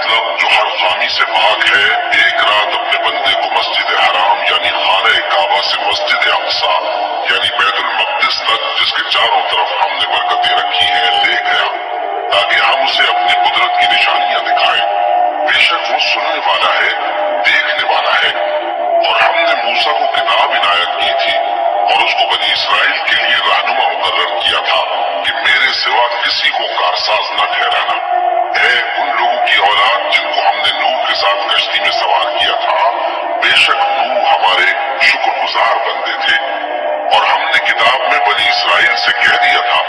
मतलब जो हर खामी से पाक है, एक रात अपने बंदे को मस्जिद हराम यानी खाने काबा से मस्जिद अक्सा यानी बैतुल मक़दिस तक, जिसके चारों तरफ हमने बरकतें रखी हैं, ले गया ताकि हम उसे अपनी कुदरत की निशानियां दिखाएं। बेशक वो सुनने वाला है, देखने वाला है। और हमने मूसा को किताब इनायत की थी और उसको बनी इसराइल के लिए रहनुमा मुकर्रर किया था कि मेरे सिवा किसी को कारसाज न ठहराना। है उन लोगों की औलाद जिनको हमने नूह के साथ कश्ती में सवार किया था, बेशक नूह हमारे शुक्रगुजार बंदे थे। और हमने किताब में बनी इसराइल से कह दिया था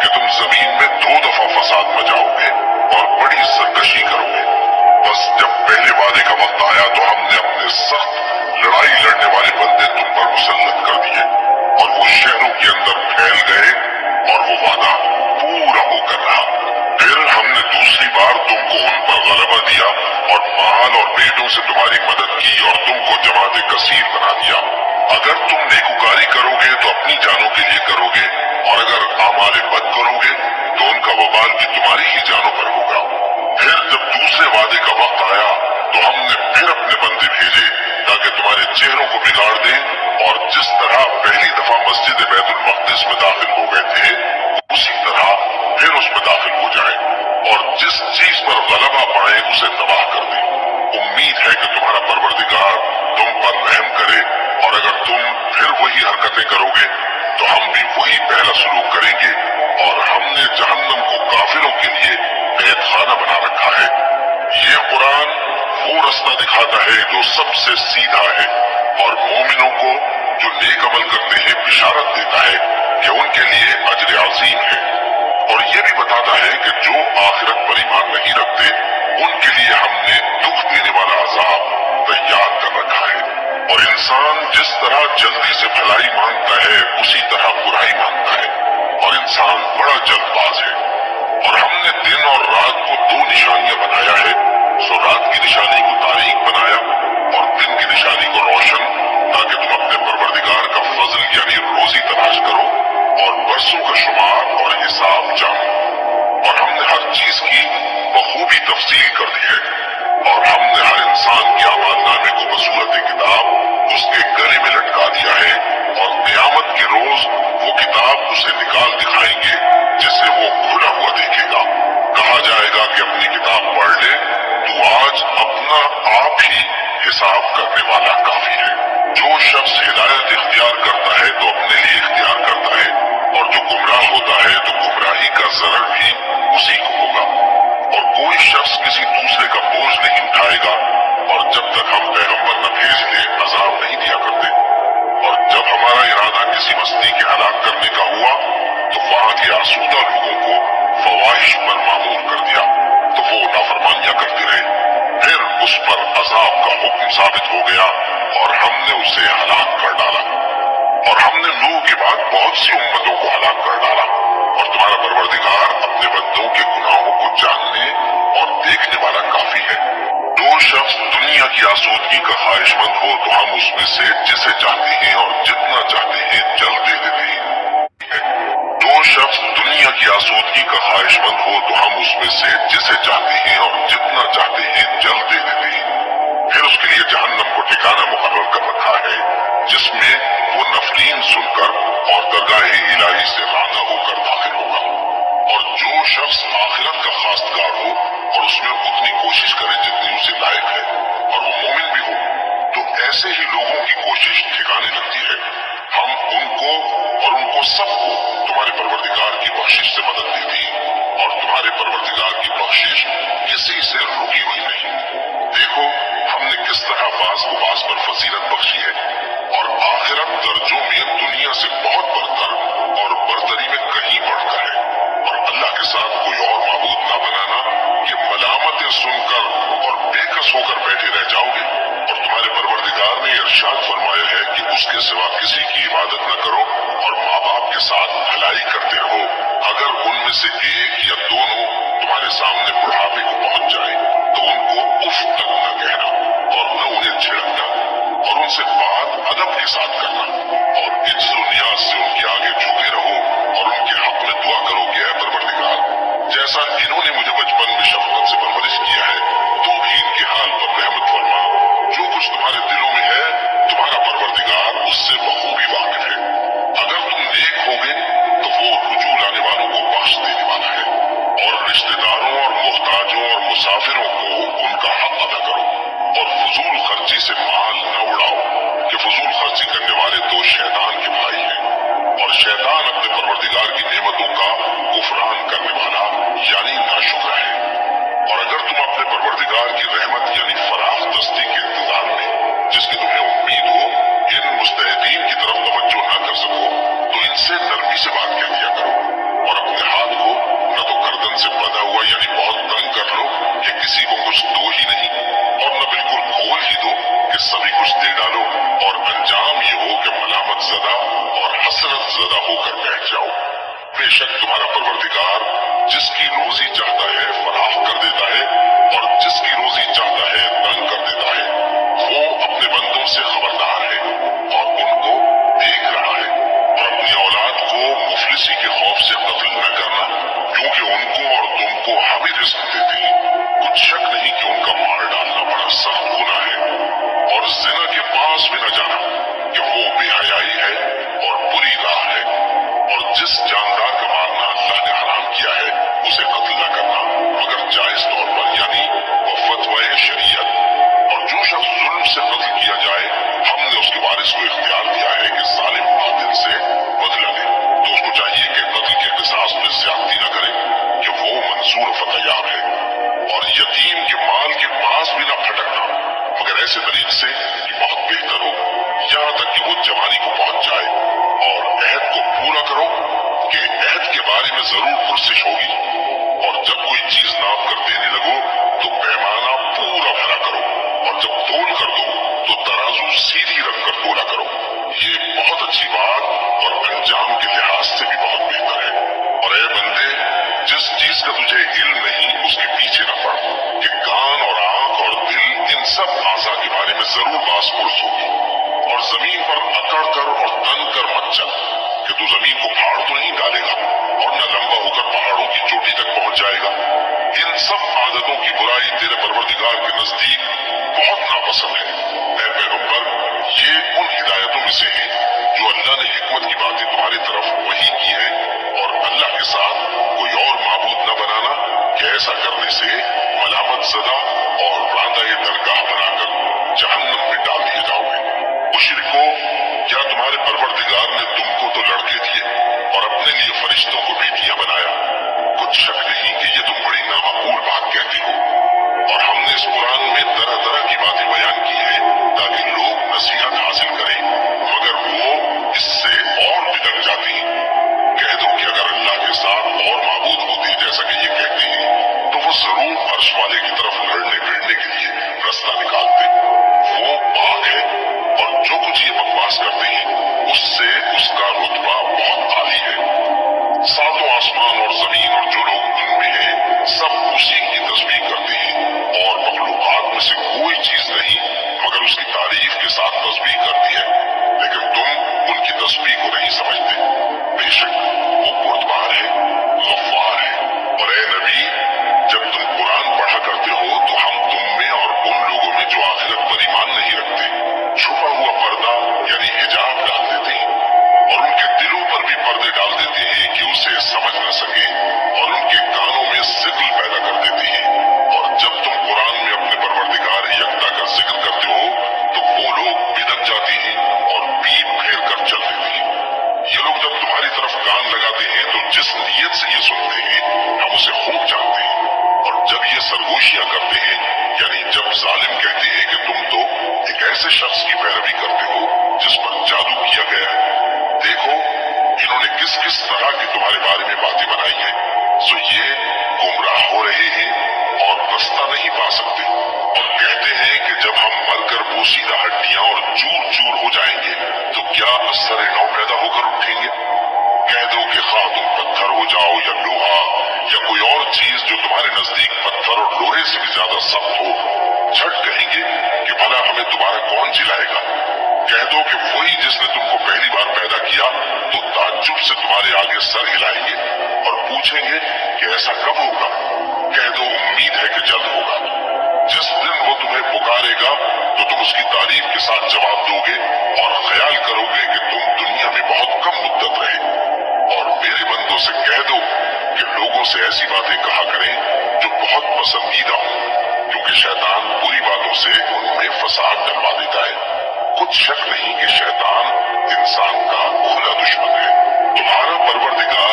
कि तुम जमीन में 2 दफा फसाद मचाओगे और बड़ी सरकशी करोगे। बस जब पहले वादे का वक्त आया तो हमने अपने सख्त लड़ाई लड़ने वाले बंदे तुम पर मुसल्लत कर दिए और वो शहरों के अंदर फैल गए और वो वादा पूरा होकर रहा। फिर हमने दूसरी बार तुमको उन पर गलबा दिया और माल और बेटों से तुम्हारी मदद की और तुमको जमात कसीर बना दिया। अगर तुम नेकुकारी करोगे तो अपनी जानों के लिए करोगे और अगर आमाल बद करोगे तो उनका वबाल भी तुम्हारी ही जानों पर होगा। फिर जब दूसरे वादे का वक्त आया तो हमने फिर अपने बंदे भेजे ताकि तुम्हारे चेहरों को बिगाड़ दें और जिस तरह पहली दफा मस्जिद बैतुल मक़दिस में दाखिल हो गए थे उसी तरह फिर उसमें दाखिल हो जाए और जिस चीज पर गलबा पाए उसे तबाह कर दे। उम्मीद है कि तुम्हारा परवरदिगार तुम पर रहम करे और अगर तुम फिर वही हरकतें करोगे तो हम भी वही पहला सलूक करेंगे। और हमने जहन्नम को काफिरों के लिए कैदखाना बना रखा है। ये कुरान वो रास्ता दिखाता है जो सबसे सीधा है और मोमिनों को जो नेक अमल करते हैं बिशारत देता है कि उनके लिए अजर अजीम है। और ये भी बताता है कि जो आखिरत पर ईमान नहीं रखते उनके लिए हमने दुख देने वाला अजाब तैयार कर रखा है। और इंसान जिस तरह जल्दी से भलाई मांगता है उसी तरह बुराई मांगता है और इंसान बड़ा जल्दबाज है। और हमने दिन और रात को 2 निशानियां बनाया है। सो रात की निशानी को तारीक बनाया और दिन की निशानी को रोशन, ताकि तुम अपने परवरदिगार का फजल यानी रोजी तलाश करो और बरसों का शुमार और हिसाब जानो। और हमने हर चीज की बखूबी तफसील कर दी है और हमने हर इंसान के अमालनामे को बसूरत किताब उसके गले में लटका दिया है और क़यामत के रोज वो किताब उसे निकाल दिखाएंगे जिसे वो खुला हुआ देखेगा। कहा जाएगा कि अपनी किताब पढ़ ले, तू आज अपना आप ही हिसाब करने वाला काफी है। जो शख्स हिदायत इख्तियार करता है तो अपने लिए इख्तियार करता है और जो गुमराह होता है तो गुमराही का जरर भी उसी को होगा। और कोई शख्स किसी दूसरे का बोझ नहीं उठाएगा और जब तक हम पैगंबर न भेज ले अजाब नहीं दिया करते। और जब हमारा इरादा किसी बस्ती के हलाक करने का हुआ तो वहां के आसूदा लोगों को फवाहिश पर मामूर कर दिया तो वो नाफरमानियां करते रहे। फिर उस पर अजाब का हुक्म साबित हो गया और हमने उसे हलाक कर डाला। और हमने नूह के बाद बहुत सी उम्मतों को हलाक कर डाला। और तुम्हारा परवरदिगार अपने बंदों के गुनाहों को जानने और देखने वाला काफी है। जो शख्स दुनिया की आसूदगी का ख्वाहिशमंद हो तो हम उसमें से जिसे चाहते हैं और जितना चाहते हैं जल दे देते हैं। जो शख्स दुनिया की आसूदगी का ख्वाहिशमंद हो तो हम उसमें से जिसे चाहते हैं और जितना चाहते हैं जल दे देते हैं। फिर उसके लिए जहन्नम को ठिकाना मुकर्रर कर रखा है जिसमें वो नफरीन सुनकर और दरगाह इलाही से राना होकर दाखिल होगा। और जो शख्स आखिरत का खासगार हो और उसमें उतनी कोशिश करे जितनी उसे लायक है और वो मोमिन भी हो तो ऐसे ही लोगों की कोशिश ठिकाने लगती है। हम उनको सबको तुम्हारे परवरदिगार की बख्शिश से मदद देती और तुम्हारे परवरदिगार की बख्शिश किसी से रुकी हुई नहीं। देखो हमने किस तरह बास को बास पर फजीलत बख्शी है और आखिरत दर्जों में दुनिया से बहुत बढ़कर और बरतरी में कहीं बढ़कर है। और अल्लाह के साथ कोई और माबूद न बनाना कि मलामतें सुनकर और बेकस होकर बैठे रह जाओगे। और तुम्हारे परवरदिगार ने इरशाद फरमाया है कि उसके सिवा किसी की इबादत न करो और माँ बाप के साथ भलाई करते रहो। अगर उनमें से एक या दोनों तुम्हारे सामने बुढ़ापे को पहुंच जाए तो उनको उफ तक न कहना और न उन्हें छिड़कना और उनसे बात अदब के साथ करना और इज्जत नियाज से उनके आगे झुके रहो और उनके हक में दुआ करो कि ऐ परवरदिगार, जैसा इन्होंने मुझे बचपन में शफकत से परवरिश किया है तू परवरदिगार की नेमतों का गुफरान करने वाला यानी नाशुक्र है। और अगर तुम अपने परवरदिगार की रहमत यानी फराख दस्ती के इंतजार में, जिसकी तुम्हें उम्मीद हो, इन मुस्तहिकीन की तरफ तवज्जो न कर सको तो इनसे नरमी से बात कह दिया करो और अपने हाथ को न तो गर्दन से बंधा हुआ यानी बहुत तंग कर लो कि किसी को कुछ दो ही नहीं, और न बिल्कुल खोल ही दो कि सभी कुछ दे डालो, और अंजाम ये हो कि मलामत ज़दा और हसरत ज़दा होकर बैठ जाओ। बेशक तुम्हारा परवरदिगार जिसकी रोजी चाहता है फराख कर देता है और जिसकी रोजी चाहता है तंग कर देता है। वो अपने बंदों से खबरदार है और उनको देख रहा है। और अपनी औलाद को मुफलिसी के खौफ से कत्ल न करना, क्योंकि उनको और तुमको हम ही रिस्क देते हैं। कुछ शक नहीं कि उनका मार डालना बड़ा सख्त गुनाह है। और जिना के पास भी न जाना कि वो बेहयाई है और बुरी राह है। और जिस जानदार का मारना अल्लाह ने हराम किया है उसे कत्ल न करना मगर जायज तौर पर यानी फतवाए शरीयत। और जो शख्स जुल्म से कत्ल किया जाए, हमने उसके वारिस को इख्तियार दिया है कि जालिम कातिल से बदला ले, तो उसको चाहिए कि कत्ल के किसास में ज्यादती न करे कि वो मंजूर फतयाब है। और यतीम के माल के पास भी न भटकना मगर ऐसे तरीके से कि बहुत बेहतर हो, यहाँ तक कि वो जवानी को पहुंच जाए। और अहद को पूरा करो कि अहद के बारे में जरूर पुरसिश होगी। और जब कोई चीज नाप कर देने लगो तो पैमाना पूरा भरा करो, और जब तोल कर दो तो तराजू सीधी रख कर तोला करो। ये बहुत अच्छी बात और अंजाम के लिहाज से भी बहुत बेहतर है। और ए बंदे, जिस चीज का तुझे इल्म नहीं उसके पीछे न पड़ कि कान और आंख और दिल इन सब आज़ा के बारे में जरूर बास पुरस होगी। और जमीन पर अकड़ कर और तन कर मत चल कि तू जमीन को फाड़ तो नहीं डालेगा और न लंबा होकर पहाड़ों की चोटी तक पहुंच जाएगा। इन सब आदतों की बुराई तेरे परवरदिगार के नजदीक बहुत नापसंद है। ऐ पैगंबर, ये उन हिदायतों में से है जो अल्लाह ने हिकमत की बातें तुम्हारी तरफ वही की है। और अल्लाह के साथ कोई और माबूद न बनाना कि ऐसा करने से मलामत ज़दा और रांदा दरगाह बनाकर जहन्नम में डाल दिए जाओगे। मुशरिको, क्या तुम्हारे परवरदिगार ने तुमको तो लड़के दिए और अपने लिए फरिश्तों को बेटियां बनाया? कुछ शक नहीं कि ये तुम बड़ी नामाकूल बात कहते हो। और हमने इस कुरान में तरह तरह की बातें बयान की है ताकि लोग नसीहत हासिल करें, मगर वो इससे और बिगड़ जाते हैं। कह दो कि अगर अल्लाह के साथ और माबूद होते जैसा कि ये कहते हैं तो वो जरूर अर्श वाले की तरफ लड़ने भिड़ने के लिए रास्ता निकालते। वो पाक है और जो कुछ ये बकवास करते हैं उससे उसका रुतबा बहुत आली है। सातों आसमान और जमीन और जो लोग उनमें हैं सब उसी की तस्बीह करते हैं। और मखलूकात में से कोई चीज नहीं मगर उसकी तारीफ के साथ तस्बीह करती है, लेकिन तुम उनकी तस्बीह को नहीं समझते। बेशक वो बुर्दबार है, गफ्फार है। और ए नबी, जब तुम कुरान पढ़ा करते हो तो हम तुम में और उन लोगों में जो आखिरत पर ईमान नहीं रखते छुपा हुआ पर्दा यानी हिजाब डाल देते हैं, और उनके दिलों पर भी पर्दे डाल देते हैं कि उसे समझ न सके, और उनके कानों में सिगल पैदा कर देते हैं। और जब तुम कुरान में अपने परवरदिगार यकता का जिक्र करते हो तो वो लोग बिदक जाते हैं और पीठ फेर कर चल देते हैं। ये लोग जब तुम्हारी तरफ कान लगाते हैं तो जिस नीयत से ये सुनते हैं हम उसे खूब जानते हैं। और जब ये सरगोशियां करते हैं यानी जब जालिम कहते हैं कि तुम तो एक ऐसे शख्स की पैरवी करते हो जिस पर जादू किया गया है, देखो इन्होंने किस किस तरह की तुम्हारे बारे में बातें बनाई हैं, सो ये गुमराह हो रहे हैं और रास्ता नहीं पा सकते। और कहते हैं कि जब हम मरकर पोशीदा हड्डियां और चूर चूर हो जाएंगे तो क्या असर नौ पैदा होकर उठेंगे। कह दो कि खा तुम पत्थर हो जाओ या लोहा या कोई और चीज जो तुम्हारे नजदीक पत्थर और लोहे से भी ज्यादा सख्त हो, झट कहेंगे कि भला हमें दोबारा कौन जिलाएगा। कह दो कि वही जिसने तुमको पहली बार पैदा किया तो ताज्जुब से तुम्हारे आगे सर हिलाएंगे और पूछेंगे कि ऐसा कब होगा। कह दो उम्मीद है कि जल्द होगा। जिस दिन वो तुम्हें पुकारेगा तो तुम उसकी तारीफ के साथ जवाब दोगे और ख्याल करोगे कि तुम दुनिया में बहुत कम मुद्दत रहे। और मेरे बंदों से कह दो कि लोगों से ऐसी बातें कहा करें जो बहुत पसंदीदा हो, क्योंकि शैतान बुरी बातों से उनमें फसाद डलवा देता है। कुछ शक नहीं कि शैतान इंसान का खुला दुश्मन है। तुम्हारा परवरदिगार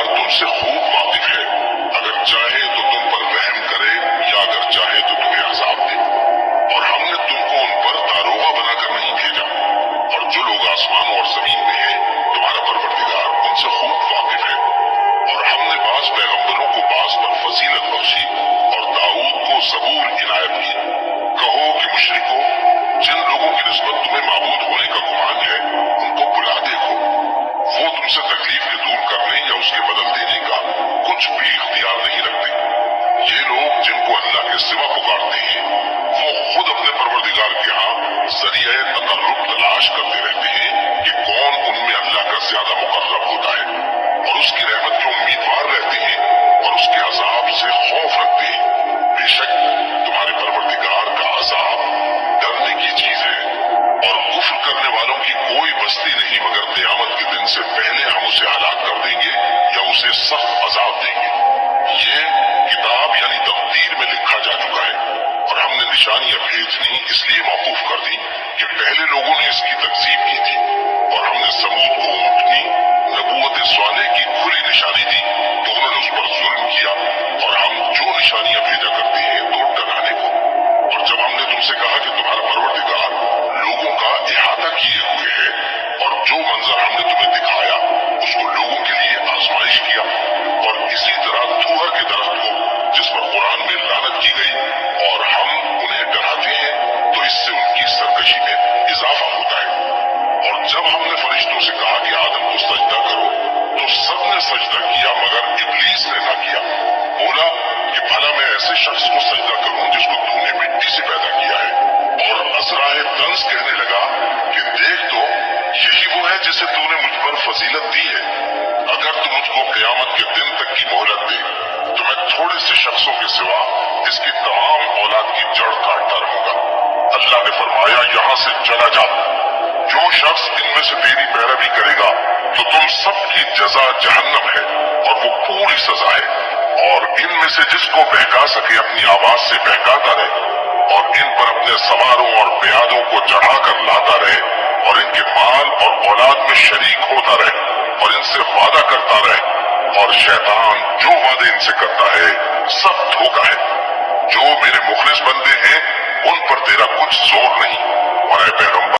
روشنی اس لیے موقوف کر دی کہ پہلے لوگوں نے اس کی تکذیب کی تھی اور ہم نے سمود کو اونٹنی نبوت صالح کی کھلی نشانی دی تو انہوں نے اس پر ظلم کیا، اور ہم جو نشانیاں بھیجا کرتے ہیں تو ڈرانے کو۔ اور جب ہم نے تم سے کہا کہ تمہارا پروردگار لوگوں کا احاطہ کیے ہوئے ہے اور جو منظر ہم نے تمہیں دکھایا اس کو لوگوں کے لیے آزمائش کیا، اور اسی طرح تھوہر کے درخت کو جس پر قرآن میں لعنت کی گئی اور ہم انہیں ڈراتے ہیں تو اس سے ان کی سرکشی میں اضافہ ہوتا ہے۔ اور جب ہم نے فرشتوں سے کہا کہ آدم کو سجدہ کرو تو سب نے سجدہ کیا مگر ابلیس نے نہ کیا، بولا کہ بھلا میں ایسے شخص کو سجدہ کروں جس کو تو نے مٹی سے پیدا کیا ہے۔ اور عزرائے طنز کہنے لگا کہ دیکھ تو یہی وہ ہے جسے تو نے مجھ پر فضیلت دی ہے، اگر تو مجھ کو قیامت کے دن تک کی مہلت دے تو میں تھوڑے سے شخصوں کے سوا اس کی تمام اولاد کی جڑ کاٹتا رہوں گا۔ اللہ نے فرمایا یہاں سے چلا جا، جو شخص ان میں سے تیری پیروی کرے گا تو تم سب کی جزا جہنم ہے اور وہ پوری سزا ہے، اور ان میں سے جس کو بہکا سکے اپنی آواز سے بہکاتا رہے، اور ان پر اپنے سواروں اور پیادوں کو چڑھا کر لاتا رہے، اور ان کے مال اور اولاد میں شریک ہوتا رہے اور ان سے وعدہ کرتا رہے، اور شیطان جو وعدے ان سے کرتا ہے سب دھوکہ ہے۔ جو میرے مخلص بندے ہیں ان پر تیرا کچھ زور نہیں، اور اے بہنوں